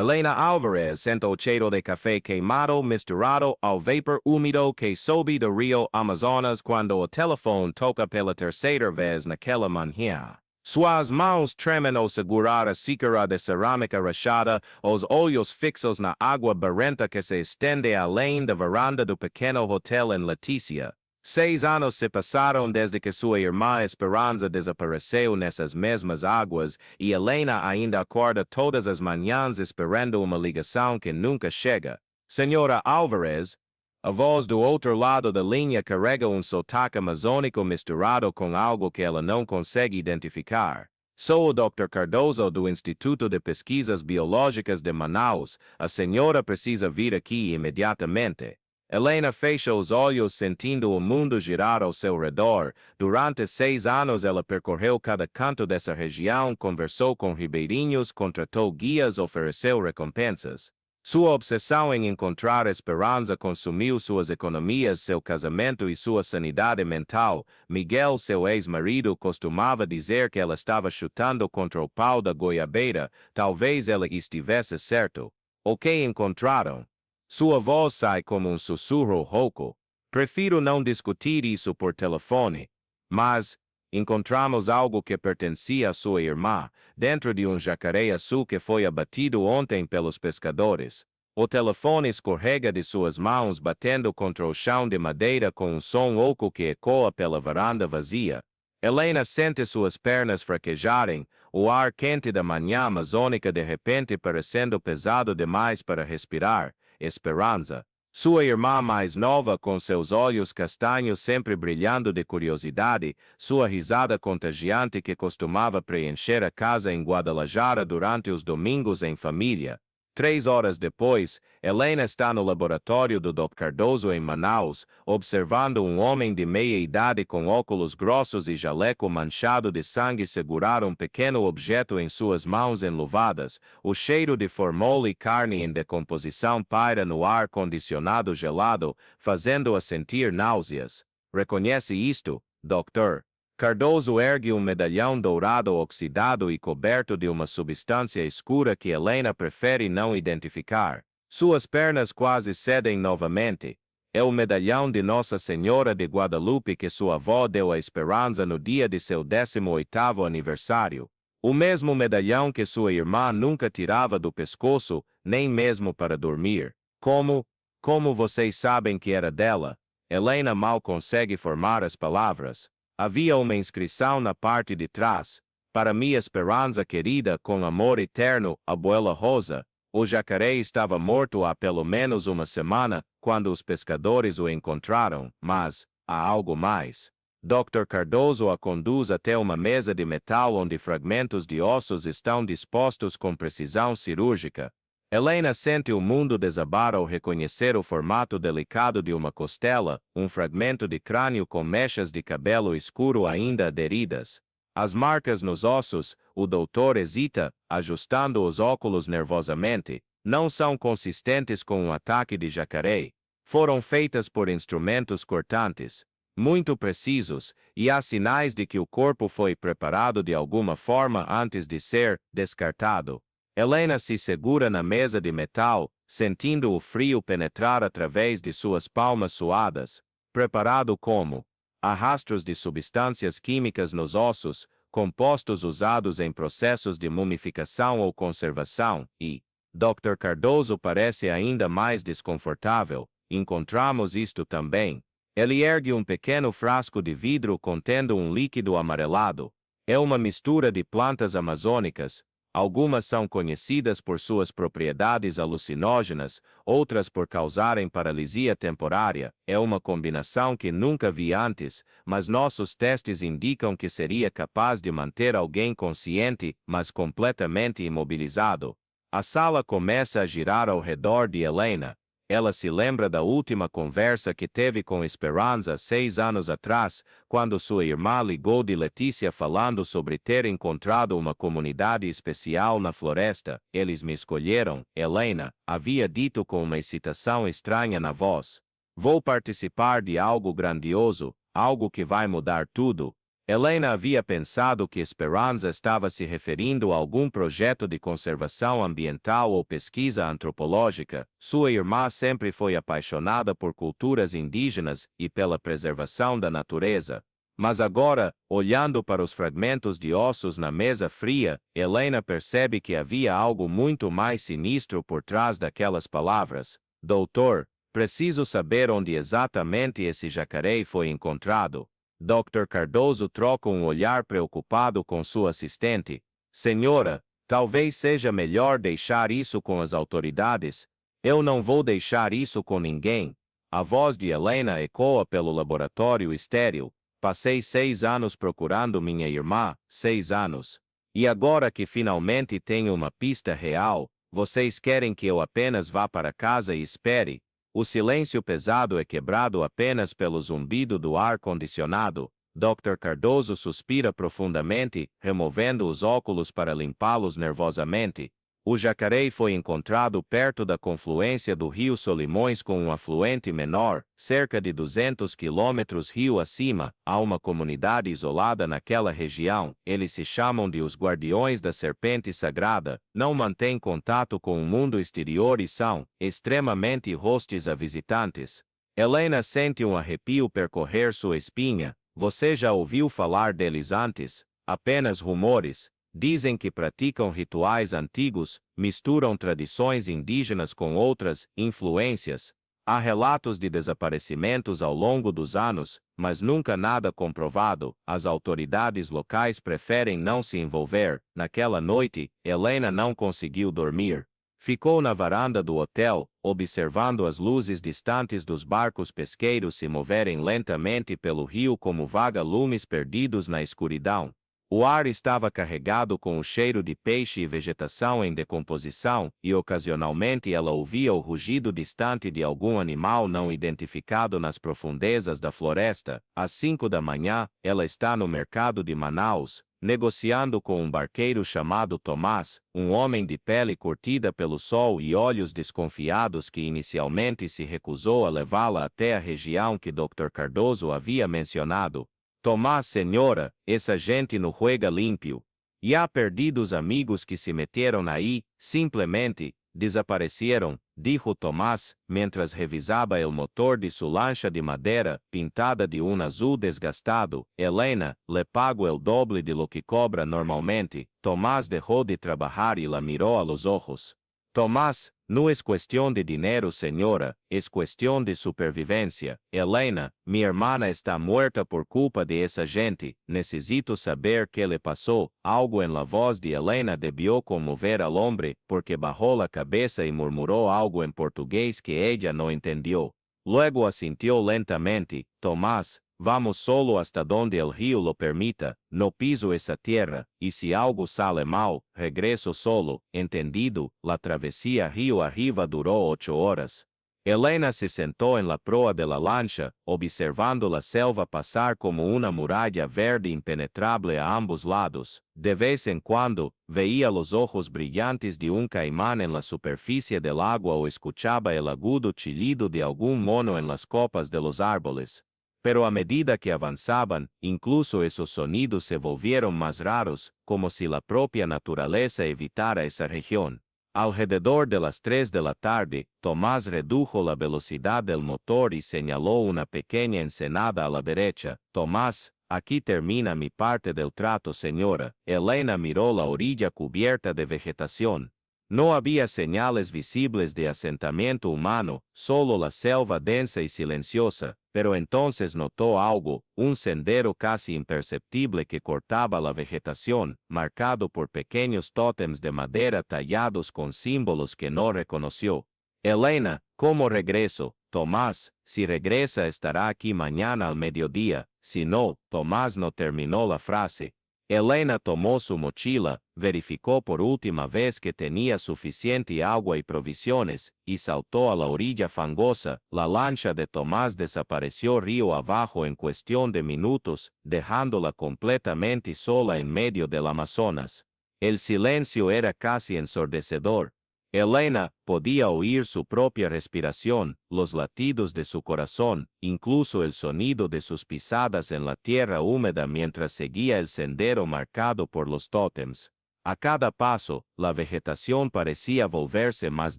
Elena Alvarez sentó cheiro de café queimado misturado al vapor húmedo que sobe do río Amazonas cuando el teléfono toca pela terceira vez naquela manhã. Suas mãos tremem ao segurar a xícara de cerâmica rachada, os olhos fixos na água barrenta que se estende além da varanda do pequeno hotel em Letícia. 6 anos se passaram desde que sua irmã Esperanza desapareceu nessas mesmas águas e Helena ainda acorda todas as manhãs esperando uma ligação que nunca chega. Senhora Alvarez, a voz do outro lado da linha carrega sotaque amazônico misturado com algo que ela não consegue identificar. Sou o Dr. Cardoso do Instituto de Pesquisas Biológicas de Manaus. A senhora precisa vir aqui imediatamente. Helena fecha os olhos sentindo o mundo girar ao seu redor. Durante 6 anos ela percorreu cada canto dessa região, conversou com ribeirinhos, contratou guias, ofereceu recompensas. Sua obsessão em encontrar esperança consumiu suas economias, seu casamento e sua sanidade mental. Miguel, seu ex-marido, costumava dizer que ela estava chutando contra o pau da goiabeira. Talvez ela estivesse certo. O que encontraram? Sua voz sai como sussurro rouco. Prefiro não discutir isso por telefone. Mas encontramos algo que pertencia a sua irmã, dentro de jacaré azul que foi abatido ontem pelos pescadores. O telefone escorrega de suas mãos batendo contra o chão de madeira com som oco que ecoa pela varanda vazia. Helena sente suas pernas fraquejarem, o ar quente da manhã amazônica de repente parecendo pesado demais para respirar. Esperança. Sua irmã mais nova com seus olhos castanhos sempre brilhando de curiosidade, sua risada contagiante que costumava preencher a casa em Guadalajara durante os domingos em família. 3 horas depois, Helena está no laboratório do Dr. Cardoso em Manaus, observando homem de meia-idade com óculos grossos e jaleco manchado de sangue segurar pequeno objeto em suas mãos enluvadas. O cheiro de formol e carne em decomposição paira no ar condicionado gelado, fazendo-a sentir náuseas. Reconhece isto, doutor? Cardoso ergue medalhão dourado oxidado e coberto de uma substância escura que Helena prefere não identificar. Suas pernas quase cedem novamente. É o medalhão de Nossa Senhora de Guadalupe que sua avó deu a Esperança no dia de seu 18º aniversário. O mesmo medalhão que sua irmã nunca tirava do pescoço, nem mesmo para dormir. Como vocês sabem que era dela? Helena mal consegue formar as palavras. Havia uma inscrição na parte de trás. Para minha Esperança querida, com amor eterno, abuela Rosa. O jacaré estava morto há pelo menos uma semana, quando os pescadores o encontraram, mas há algo mais. Dr. Cardoso a conduz até uma mesa de metal onde fragmentos de ossos estão dispostos com precisão cirúrgica. Helena sente o mundo desabar ao reconhecer o formato delicado de uma costela, fragmento de crânio com mechas de cabelo escuro ainda aderidas. As marcas nos ossos, o doutor hesita, ajustando os óculos nervosamente, não são consistentes com ataque de jacaré. Foram feitas por instrumentos cortantes, muito precisos, e há sinais de que o corpo foi preparado de alguma forma antes de ser descartado. Helena se segura na mesa de metal, sentindo o frio penetrar através de suas palmas suadas. Preparado como? Há rastros de substâncias químicas nos ossos, compostos usados em processos de mumificação ou conservação, e Dr. Cardoso parece ainda mais desconfortável. Encontramos isto também. Ele ergue pequeno frasco de vidro contendo líquido amarelado. É uma mistura de plantas amazônicas. Algumas são conhecidas por suas propriedades alucinógenas, outras por causarem paralisia temporária. É uma combinação que nunca vi antes, mas nossos testes indicam que seria capaz de manter alguém consciente, mas completamente imobilizado. A sala começa a girar ao redor de Helena. Ela se lembra da última conversa que teve com Esperança 6 anos atrás, quando sua irmã ligou de Letícia falando sobre ter encontrado uma comunidade especial na floresta. Eles me escolheram, Helena, havia dito com uma excitação estranha na voz. Vou participar de algo grandioso, algo que vai mudar tudo. Helena havia pensado que Esperanza estava se referindo a algum projeto de conservação ambiental ou pesquisa antropológica. Sua irmã sempre foi apaixonada por culturas indígenas e pela preservação da natureza. Mas agora, olhando para os fragmentos de ossos na mesa fria, Helena percebe que havia algo muito mais sinistro por trás daquelas palavras. Doutor, preciso saber onde exatamente esse jacaré foi encontrado. Dr. Cardoso troca um olhar preocupado com sua assistente. Senhora, talvez seja melhor deixar isso com as autoridades. Eu não vou deixar isso com ninguém. A voz de Helena ecoa pelo laboratório estéril. Passei 6 anos procurando minha irmã, 6 anos. E agora que finalmente tenho uma pista real, vocês querem que eu apenas vá para casa e espere? O silêncio pesado é quebrado apenas pelo zumbido do ar-condicionado. Dr. Cardoso suspira profundamente, removendo os óculos para limpá-los nervosamente. O jacaré foi encontrado perto da confluência do rio Solimões com um afluente menor, cerca de 200 quilômetros rio acima. Há uma comunidade isolada naquela região. Eles se chamam de os Guardiões da Serpente Sagrada. Não mantêm contato com o mundo exterior e são extremamente hostis a visitantes. Helena sente um arrepio percorrer sua espinha. Você já ouviu falar deles antes? Apenas rumores. Dizem que praticam rituais antigos, misturam tradições indígenas com outras influências. Há relatos de desaparecimentos ao longo dos anos, mas nunca nada comprovado. As autoridades locais preferem não se envolver. Naquela noite, Helena não conseguiu dormir. Ficou na varanda do hotel, observando as luzes distantes dos barcos pesqueiros se moverem lentamente pelo rio como vaga-lumes perdidos na escuridão. O ar estava carregado com o cheiro de peixe e vegetação em decomposição, e ocasionalmente ela ouvia o rugido distante de algum animal não identificado nas profundezas da floresta. Às 5 da manhã, ela está no mercado de Manaus, negociando com um barqueiro chamado Tomás, um homem de pele curtida pelo sol e olhos desconfiados que inicialmente se recusou a levá-la até a região que Dr. Cardoso havia mencionado. Tomás, senhora, essa gente não juega limpio. E há perdidos amigos que se meteram aí, simplesmente, desapareceram, dijo Tomás, mientras revisaba el motor de su lancha de madeira, pintada de um azul desgastado. Helena, le pago el doble de lo que cobra normalmente. Tomás dejó de trabajar y la miró a los ojos. Tomás, no es cuestión de dinero, señora, es cuestión de supervivencia. Helena, mi hermana está muerta por culpa de esa gente. Necesito saber qué le pasó. Algo en la voz de Helena debió conmover al hombre, porque bajó la cabeza y murmuró algo en portugués que ella no entendió. Luego asintió lentamente. Tomás, vamos solo hasta donde el río lo permita, no piso esa tierra, y si algo sale mal, regreso solo, entendido. La travesía río arriba duró 8 horas. Helena se sentó en la proa de la lancha, observando la selva pasar como una muralla verde impenetrable a ambos lados. De vez en cuando, veía los ojos brillantes de un caimán en la superficie del agua o escuchaba el agudo chillido de algún mono en las copas de los árboles. Pero a medida que avanzaban, incluso esos sonidos se volvieron más raros, como si la propia naturaleza evitara esa región. Alrededor de las 3 de la tarde, Tomás redujo la velocidad del motor y señaló una pequeña ensenada a la derecha. Tomás, aquí termina mi parte del trato, señora. Helena miró la orilla cubierta de vegetación. No había señales visibles de asentamiento humano, solo la selva densa y silenciosa, pero entonces notó algo, un sendero casi imperceptible que cortaba la vegetación, marcado por pequeños tótems de madera tallados con símbolos que no reconoció. Helena, ¿cómo regreso? Tomás, si regresa estará aquí mañana al mediodía. Si no, Tomás no terminó la frase. Helena tomó su mochila, verificó por última vez que tenía suficiente agua y provisiones, y saltó a la orilla fangosa. La lancha de Tomás desapareció río abajo en cuestión de minutos, dejándola completamente sola en medio del Amazonas. El silencio era casi ensordecedor. Elena podía oír su propia respiración, los latidos de su corazón, incluso el sonido de sus pisadas en la tierra húmeda mientras seguía el sendero marcado por los tótems. A cada paso, la vegetación parecía volverse más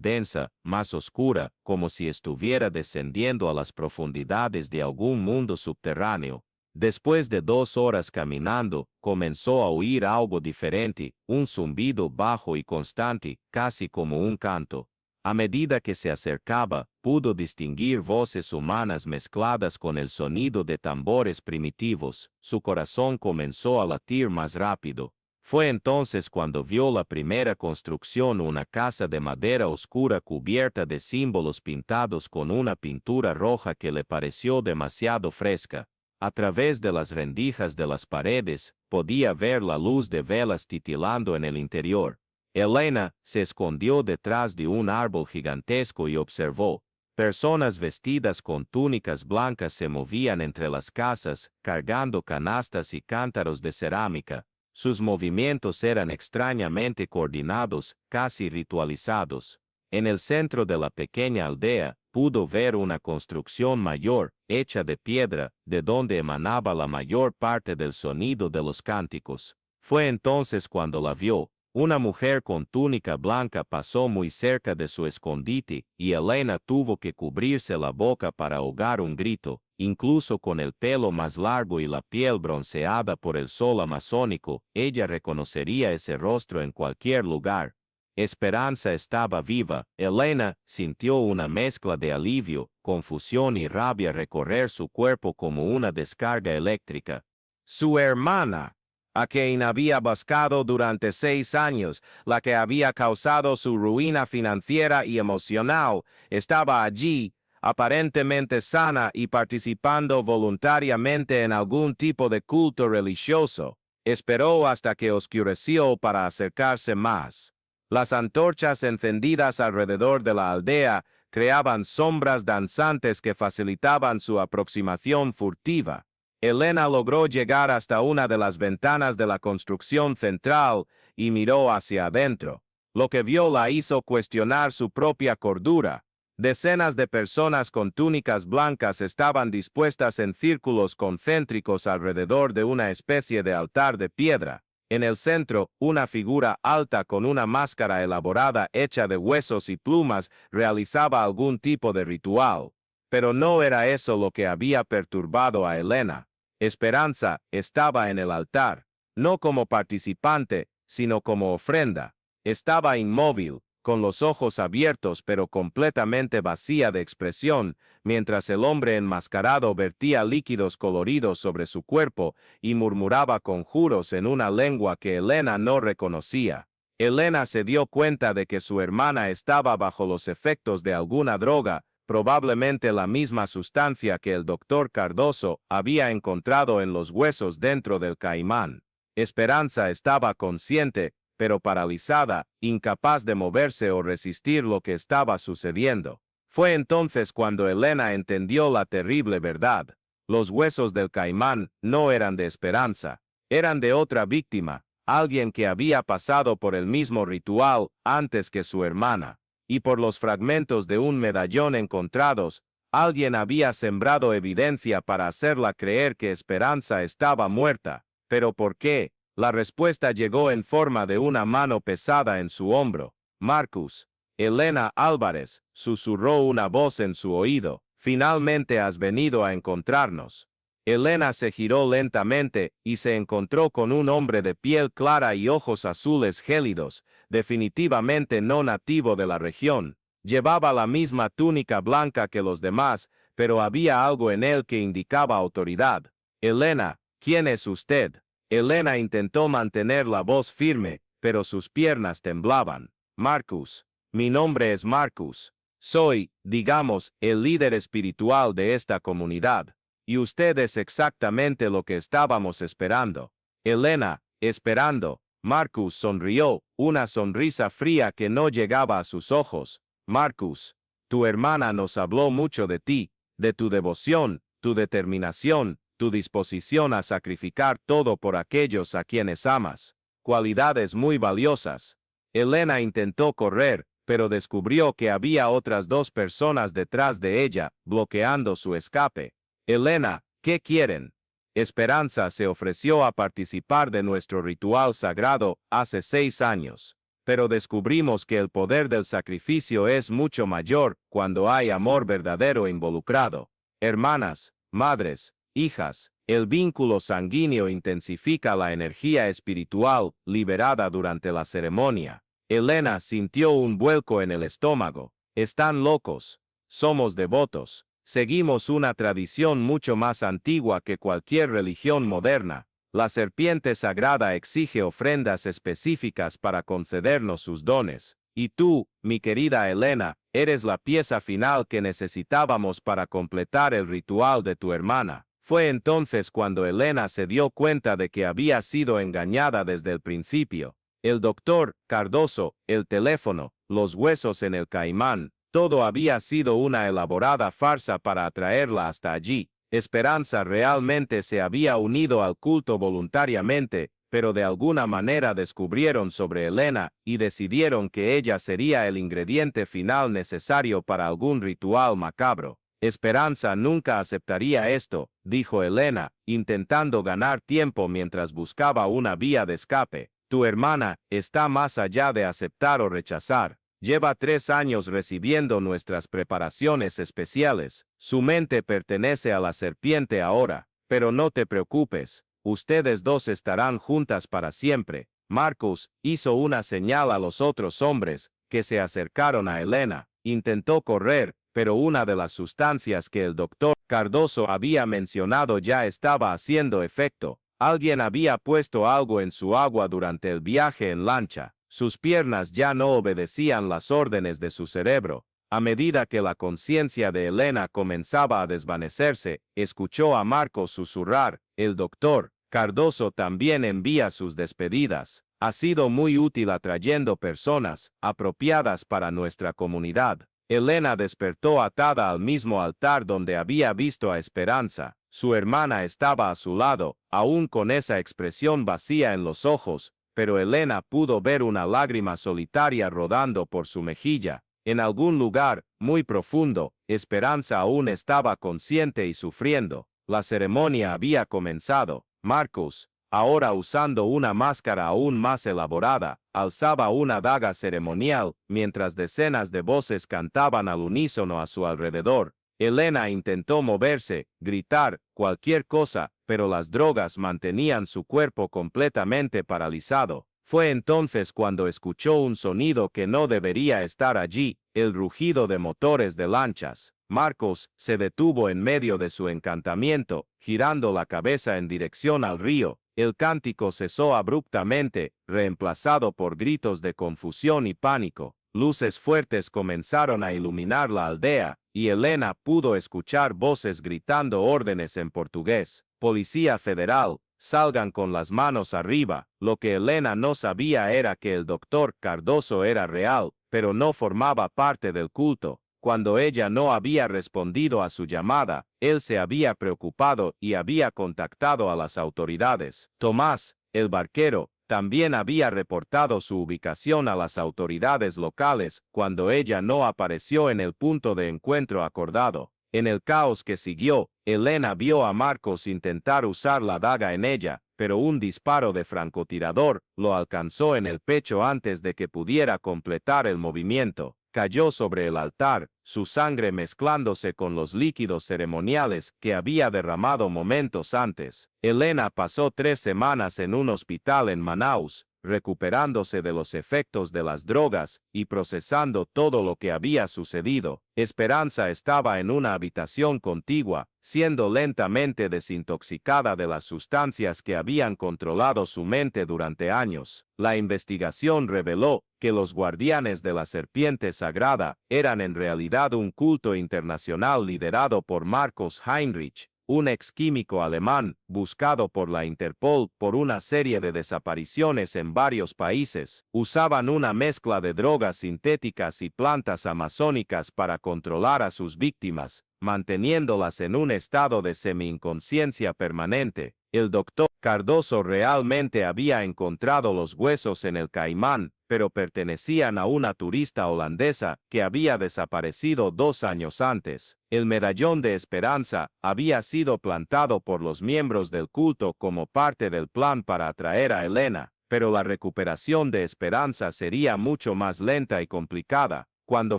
densa, más oscura, como si estuviera descendiendo a las profundidades de algún mundo subterráneo. Después de 2 horas caminando, comenzó a oír algo diferente, un zumbido bajo y constante, casi como un canto. A medida que se acercaba, pudo distinguir voces humanas mezcladas con el sonido de tambores primitivos. Su corazón comenzó a latir más rápido. Fue entonces cuando vio la primera construcción, una casa de madera oscura cubierta de símbolos pintados con una pintura roja que le pareció demasiado fresca. A través de las rendijas de las paredes, podía ver la luz de velas titilando en el interior. Elena se escondió detrás de un árbol gigantesco y observó. Personas vestidas con túnicas blancas se movían entre las casas, cargando canastas y cántaros de cerámica. Sus movimientos eran extrañamente coordinados, casi ritualizados. En el centro de la pequeña aldea, pudo ver una construcción mayor, hecha de piedra, de donde emanaba la mayor parte del sonido de los cánticos. Fue entonces cuando la vio. Una mujer con túnica blanca pasó muy cerca de su escondite, y Elena tuvo que cubrirse la boca para ahogar un grito. Incluso con el pelo más largo y la piel bronceada por el sol amazónico, ella reconocería ese rostro en cualquier lugar. Esperanza estaba viva. Elena sintió una mezcla de alivio, confusión y rabia recorrer su cuerpo como una descarga eléctrica. Su hermana, a quien había buscado durante 6 años, la que había causado su ruina financiera y emocional, estaba allí, aparentemente sana y participando voluntariamente en algún tipo de culto religioso. Esperó hasta que oscureció para acercarse más. Las antorchas encendidas alrededor de la aldea creaban sombras danzantes que facilitaban su aproximación furtiva. Elena logró llegar hasta una de las ventanas de la construcción central y miró hacia adentro. Lo que vio la hizo cuestionar su propia cordura. Decenas de personas con túnicas blancas estaban dispuestas en círculos concéntricos alrededor de una especie de altar de piedra. En el centro, una figura alta con una máscara elaborada hecha de huesos y plumas realizaba algún tipo de ritual. Pero no era eso lo que había perturbado a Elena. Esperanza estaba en el altar, no como participante, sino como ofrenda. Estaba inmóvil, con los ojos abiertos pero completamente vacía de expresión, mientras el hombre enmascarado vertía líquidos coloridos sobre su cuerpo y murmuraba conjuros en una lengua que Elena no reconocía. Elena se dio cuenta de que su hermana estaba bajo los efectos de alguna droga, probablemente la misma sustancia que el doctor Cardoso había encontrado en los huesos dentro del caimán. Esperanza estaba consciente, pero paralizada, incapaz de moverse o resistir lo que estaba sucediendo. Fue entonces cuando Elena entendió la terrible verdad. Los huesos del caimán no eran de Esperanza, eran de otra víctima, alguien que había pasado por el mismo ritual antes que su hermana. Y por los fragmentos de un medallón encontrados, alguien había sembrado evidencia para hacerla creer que Esperanza estaba muerta. ¿Pero por qué? La respuesta llegó en forma de una mano pesada en su hombro. Marcus. Elena Álvarez, susurró una voz en su oído. Finalmente has venido a encontrarnos. Elena se giró lentamente y se encontró con un hombre de piel clara y ojos azules gélidos, definitivamente no nativo de la región. Llevaba la misma túnica blanca que los demás, pero había algo en él que indicaba autoridad. Elena, ¿quién es usted? Elena intentó mantener la voz firme, pero sus piernas temblaban. Marcus. Mi nombre es Marcus. Soy, digamos, el líder espiritual de esta comunidad. Y usted es exactamente lo que estábamos esperando. Elena, esperando. Marcus sonrió, una sonrisa fría que no llegaba a sus ojos. Marcus, tu hermana nos habló mucho de ti, de tu devoción, tu determinación, tu disposición a sacrificar todo por aquellos a quienes amas. Cualidades muy valiosas. Elena intentó correr, pero descubrió que había otras 2 personas detrás de ella, bloqueando su escape. Elena, ¿qué quieren? Esperanza se ofreció a participar de nuestro ritual sagrado hace 6 años, pero descubrimos que el poder del sacrificio es mucho mayor cuando hay amor verdadero involucrado. Hermanas, madres, hijas, el vínculo sanguíneo intensifica la energía espiritual liberada durante la ceremonia. Elena sintió un vuelco en el estómago. Están locos. Somos devotos. Seguimos una tradición mucho más antigua que cualquier religión moderna. La serpiente sagrada exige ofrendas específicas para concedernos sus dones. Y tú, mi querida Elena, eres la pieza final que necesitábamos para completar el ritual de tu hermana. Fue entonces cuando Elena se dio cuenta de que había sido engañada desde el principio. El doctor, Cardoso, el teléfono, los huesos en el caimán, todo había sido una elaborada farsa para atraerla hasta allí. Esperanza realmente se había unido al culto voluntariamente, pero de alguna manera descubrieron sobre Elena y decidieron que ella sería el ingrediente final necesario para algún ritual macabro. Esperanza nunca aceptaría esto, dijo Elena, intentando ganar tiempo mientras buscaba una vía de escape. Tu hermana está más allá de aceptar o rechazar. Lleva 3 años recibiendo nuestras preparaciones especiales. Su mente pertenece a la serpiente ahora, pero no te preocupes, ustedes 2 estarán juntas para siempre. Marcus hizo una señal a los otros hombres, que se acercaron a Elena. Intentó correr, pero una de las sustancias que el doctor Cardoso había mencionado ya estaba haciendo efecto. Alguien había puesto algo en su agua durante el viaje en lancha. Sus piernas ya no obedecían las órdenes de su cerebro. A medida que la conciencia de Elena comenzaba a desvanecerse, escuchó a Marcos susurrar: el doctor Cardoso también envía sus despedidas. Ha sido muy útil atrayendo personas apropiadas para nuestra comunidad. Elena despertó atada al mismo altar donde había visto a Esperanza. Su hermana estaba a su lado, aún con esa expresión vacía en los ojos, pero Elena pudo ver una lágrima solitaria rodando por su mejilla. En algún lugar, muy profundo, Esperanza aún estaba consciente y sufriendo. La ceremonia había comenzado. Marcus, ahora usando una máscara aún más elaborada, alzaba una daga ceremonial, mientras decenas de voces cantaban al unísono a su alrededor. Elena intentó moverse, gritar, cualquier cosa, pero las drogas mantenían su cuerpo completamente paralizado. Fue entonces cuando escuchó un sonido que no debería estar allí, el rugido de motores de lanchas. Marcos se detuvo en medio de su encantamiento, girando la cabeza en dirección al río. El cántico cesó abruptamente, reemplazado por gritos de confusión y pánico. Luces fuertes comenzaron a iluminar la aldea, y Elena pudo escuchar voces gritando órdenes en portugués. Policía Federal, salgan con las manos arriba. Lo que Elena no sabía era que el doctor Cardoso era real, pero no formaba parte del culto. Cuando ella no había respondido a su llamada, él se había preocupado y había contactado a las autoridades. Tomás, el barquero, también había reportado su ubicación a las autoridades locales cuando ella no apareció en el punto de encuentro acordado. En el caos que siguió, Elena vio a Marcos intentar usar la daga en ella, pero un disparo de francotirador lo alcanzó en el pecho antes de que pudiera completar el movimiento. Cayó sobre el altar, su sangre mezclándose con los líquidos ceremoniales que había derramado momentos antes. Elena pasó 3 semanas en un hospital en Manaus, recuperándose de los efectos de las drogas y procesando todo lo que había sucedido. Esperanza estaba en una habitación contigua, siendo lentamente desintoxicada de las sustancias que habían controlado su mente durante años. La investigación reveló que los guardianes de la serpiente sagrada eran en realidad un culto internacional liderado por Marcos Heinrich, un ex químico alemán, buscado por la Interpol por una serie de desapariciones en varios países. Usaban una mezcla de drogas sintéticas y plantas amazónicas para controlar a sus víctimas, manteniéndolas en un estado de semi-inconsciencia permanente. El doctor Cardoso realmente había encontrado los huesos en el Caimán, pero pertenecían a una turista holandesa que había desaparecido 2 años antes. El medallón de Esperanza había sido plantado por los miembros del culto como parte del plan para atraer a Elena, pero la recuperación de Esperanza sería mucho más lenta y complicada. Cuando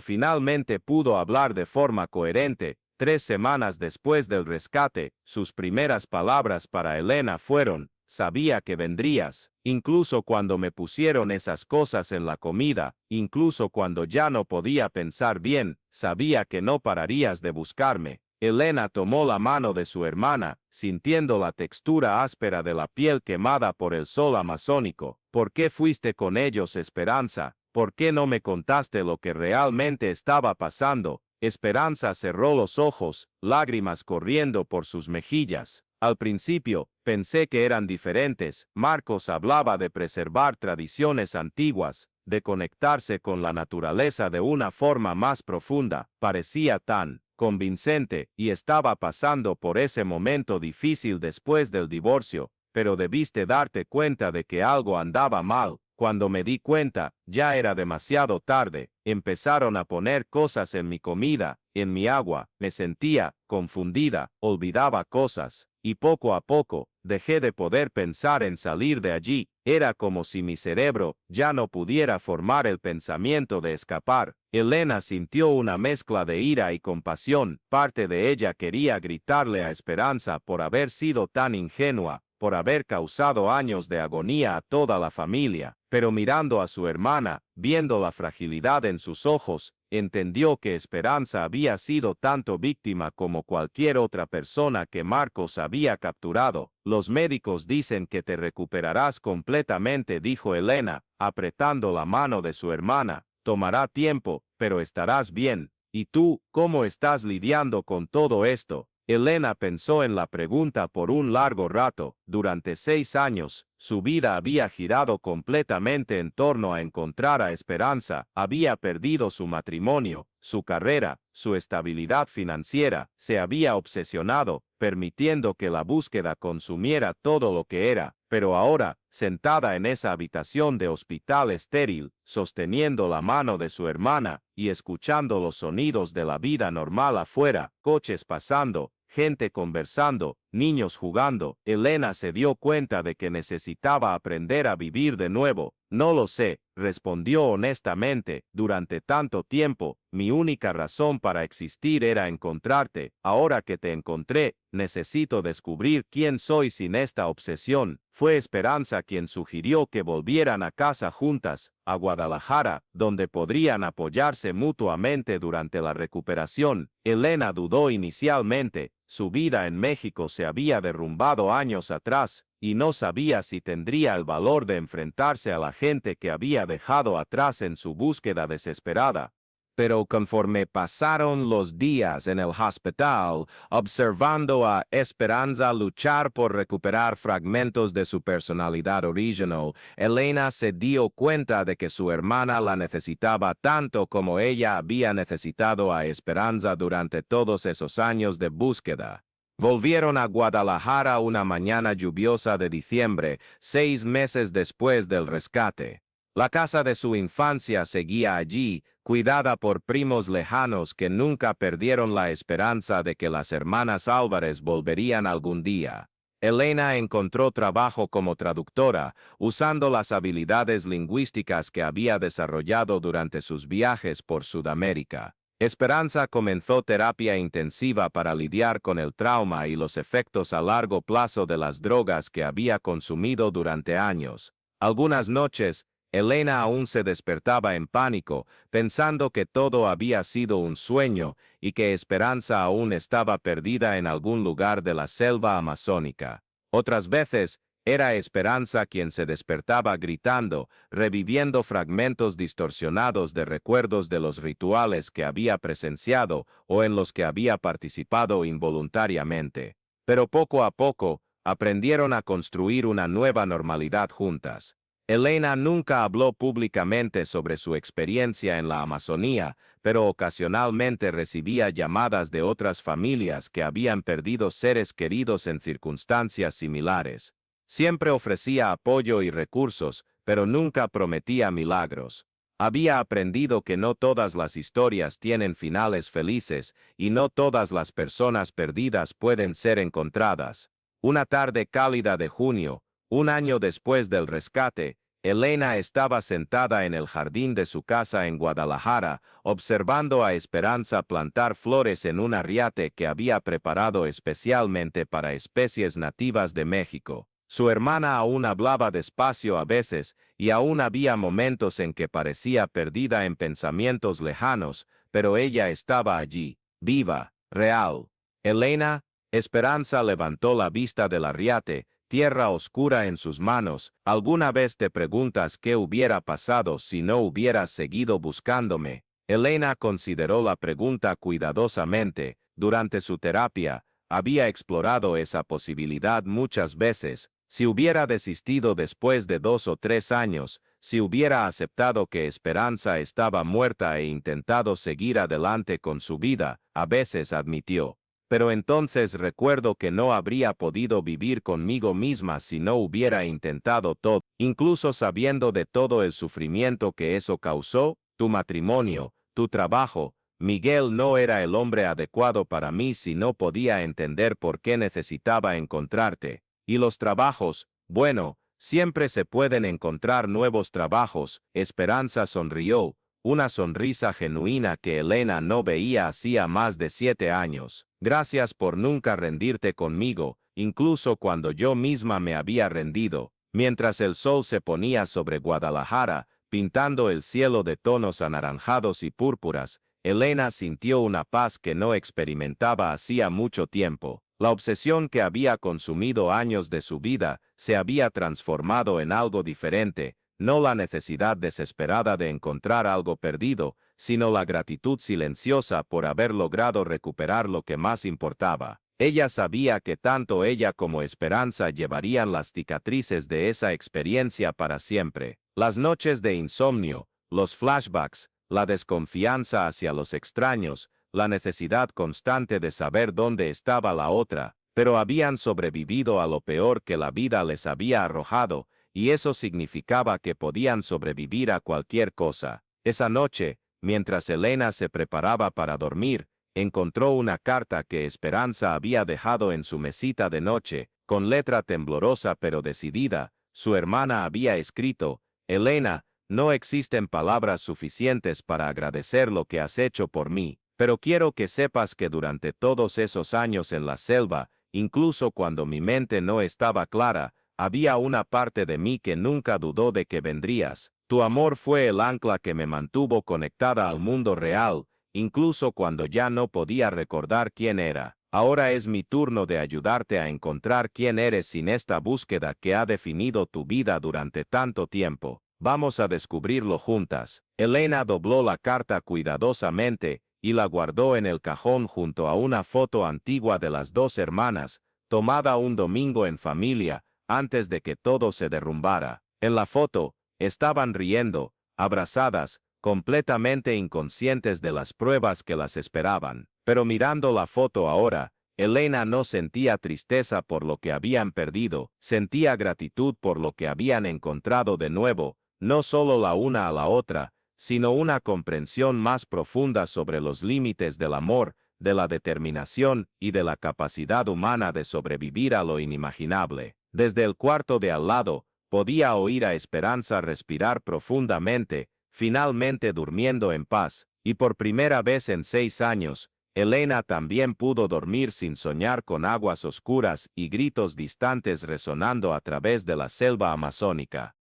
finalmente pudo hablar de forma coherente, 3 semanas después del rescate, sus primeras palabras para Elena fueron: sabía que vendrías, incluso cuando me pusieron esas cosas en la comida, incluso cuando ya no podía pensar bien, sabía que no pararías de buscarme. Elena tomó la mano de su hermana, sintiendo la textura áspera de la piel quemada por el sol amazónico. ¿Por qué fuiste con ellos, Esperanza? ¿Por qué no me contaste lo que realmente estaba pasando? Esperanza cerró los ojos, lágrimas corriendo por sus mejillas. Al principio, pensé que eran diferentes. Marcos hablaba de preservar tradiciones antiguas, de conectarse con la naturaleza de una forma más profunda. Parecía tan convincente, y estaba pasando por ese momento difícil después del divorcio, pero debiste darte cuenta de que algo andaba mal. Cuando me di cuenta, ya era demasiado tarde. Empezaron a poner cosas en mi comida, en mi agua. Me sentía confundida, olvidaba cosas, y poco a poco, dejé de poder pensar en salir de allí. Era como si mi cerebro ya no pudiera formar el pensamiento de escapar. Elena sintió una mezcla de ira y compasión. Parte de ella quería gritarle a Esperanza por haber sido tan ingenua, por haber causado años de agonía a toda la familia, pero mirando a su hermana, viendo la fragilidad en sus ojos, entendió que Esperanza había sido tanto víctima como cualquier otra persona que Marcos había capturado. Los médicos dicen que te recuperarás completamente, dijo Elena, apretando la mano de su hermana. Tomará tiempo, pero estarás bien. ¿Y tú, cómo estás lidiando con todo esto? Elena pensó en la pregunta por un largo rato. Durante 6 años, su vida había girado completamente en torno a encontrar a Esperanza. Había perdido su matrimonio, su carrera, su estabilidad financiera. Se había obsesionado, permitiendo que la búsqueda consumiera todo lo que era. Pero ahora, sentada en esa habitación de hospital estéril, sosteniendo la mano de su hermana y escuchando los sonidos de la vida normal afuera, coches pasando, gente conversando, niños jugando, Elena se dio cuenta de que necesitaba aprender a vivir de nuevo. No lo sé, respondió honestamente. Durante tanto tiempo, mi única razón para existir era encontrarte. Ahora que te encontré, necesito descubrir quién soy sin esta obsesión. Fue Esperanza quien sugirió que volvieran a casa juntas, a Guadalajara, donde podrían apoyarse mutuamente durante la recuperación. Elena dudó inicialmente. Su vida en México se había derrumbado años atrás, y no sabía si tendría el valor de enfrentarse a la gente que había dejado atrás en su búsqueda desesperada. Pero conforme pasaron los días en el hospital, observando a Esperanza luchar por recuperar fragmentos de su personalidad original, Elena se dio cuenta de que su hermana la necesitaba tanto como ella había necesitado a Esperanza durante todos esos años de búsqueda. Volvieron a Guadalajara una mañana lluviosa de diciembre, 6 meses después del rescate. La casa de su infancia seguía allí, cuidada por primos lejanos que nunca perdieron la esperanza de que las hermanas Álvarez volverían algún día. Elena encontró trabajo como traductora, usando las habilidades lingüísticas que había desarrollado durante sus viajes por Sudamérica. Esperanza comenzó terapia intensiva para lidiar con el trauma y los efectos a largo plazo de las drogas que había consumido durante años. Algunas noches, Elena aún se despertaba en pánico, pensando que todo había sido un sueño y que Esperanza aún estaba perdida en algún lugar de la selva amazónica. Otras veces, era Esperanza quien se despertaba gritando, reviviendo fragmentos distorsionados de recuerdos de los rituales que había presenciado o en los que había participado involuntariamente. Pero poco a poco, aprendieron a construir una nueva normalidad juntas. Elena nunca habló públicamente sobre su experiencia en la Amazonía, pero ocasionalmente recibía llamadas de otras familias que habían perdido seres queridos en circunstancias similares. Siempre ofrecía apoyo y recursos, pero nunca prometía milagros. Había aprendido que no todas las historias tienen finales felices y no todas las personas perdidas pueden ser encontradas. Una tarde cálida de junio, un año después del rescate, Elena estaba sentada en el jardín de su casa en Guadalajara, observando a Esperanza plantar flores en un arriate que había preparado especialmente para especies nativas de México. Su hermana aún hablaba despacio a veces, y aún había momentos en que parecía perdida en pensamientos lejanos, pero ella estaba allí, viva, real. Elena, Esperanza levantó la vista del arriate, tierra oscura en sus manos. ¿Alguna vez te preguntas qué hubiera pasado si no hubieras seguido buscándome? Elena consideró la pregunta cuidadosamente. Durante su terapia, había explorado esa posibilidad muchas veces. Si hubiera desistido después de 2 o 3 años, si hubiera aceptado que Esperanza estaba muerta e intentado seguir adelante con su vida, a veces admitió. Pero entonces recuerdo que no habría podido vivir conmigo misma si no hubiera intentado todo, incluso sabiendo de todo el sufrimiento que eso causó, tu matrimonio, tu trabajo. Miguel no era el hombre adecuado para mí si no podía entender por qué necesitaba encontrarte. Y los trabajos, bueno, siempre se pueden encontrar nuevos trabajos. Esperanza sonrió, una sonrisa genuina que Elena no veía hacía más de 7 años. Gracias por nunca rendirte conmigo, incluso cuando yo misma me había rendido. Mientras el sol se ponía sobre Guadalajara, pintando el cielo de tonos anaranjados y púrpuras, Elena sintió una paz que no experimentaba hacía mucho tiempo. La obsesión que había consumido años de su vida se había transformado en algo diferente, no la necesidad desesperada de encontrar algo perdido, sino la gratitud silenciosa por haber logrado recuperar lo que más importaba. Ella sabía que tanto ella como Esperanza llevarían las cicatrices de esa experiencia para siempre. Las noches de insomnio, los flashbacks, la desconfianza hacia los extraños, la necesidad constante de saber dónde estaba la otra, pero habían sobrevivido a lo peor que la vida les había arrojado, y eso significaba que podían sobrevivir a cualquier cosa. Esa noche, mientras Elena se preparaba para dormir, encontró una carta que Esperanza había dejado en su mesita de noche, con letra temblorosa pero decidida. Su hermana había escrito: Elena, no existen palabras suficientes para agradecer lo que has hecho por mí, pero quiero que sepas que durante todos esos años en la selva, incluso cuando mi mente no estaba clara, había una parte de mí que nunca dudó de que vendrías. Tu amor fue el ancla que me mantuvo conectada al mundo real, incluso cuando ya no podía recordar quién era. Ahora es mi turno de ayudarte a encontrar quién eres sin esta búsqueda que ha definido tu vida durante tanto tiempo. Vamos a descubrirlo juntas. Elena dobló la carta cuidadosamente y la guardó en el cajón junto a una foto antigua de las dos hermanas, tomada un domingo en familia, antes de que todo se derrumbara. En la foto, estaban riendo, abrazadas, completamente inconscientes de las pruebas que las esperaban. Pero mirando la foto ahora, Elena no sentía tristeza por lo que habían perdido, sentía gratitud por lo que habían encontrado de nuevo, no solo la una a la otra, sino una comprensión más profunda sobre los límites del amor, de la determinación y de la capacidad humana de sobrevivir a lo inimaginable. Desde el cuarto de al lado, podía oír a Esperanza respirar profundamente, finalmente durmiendo en paz, y por primera vez en 6 años, Elena también pudo dormir sin soñar con aguas oscuras y gritos distantes resonando a través de la selva amazónica.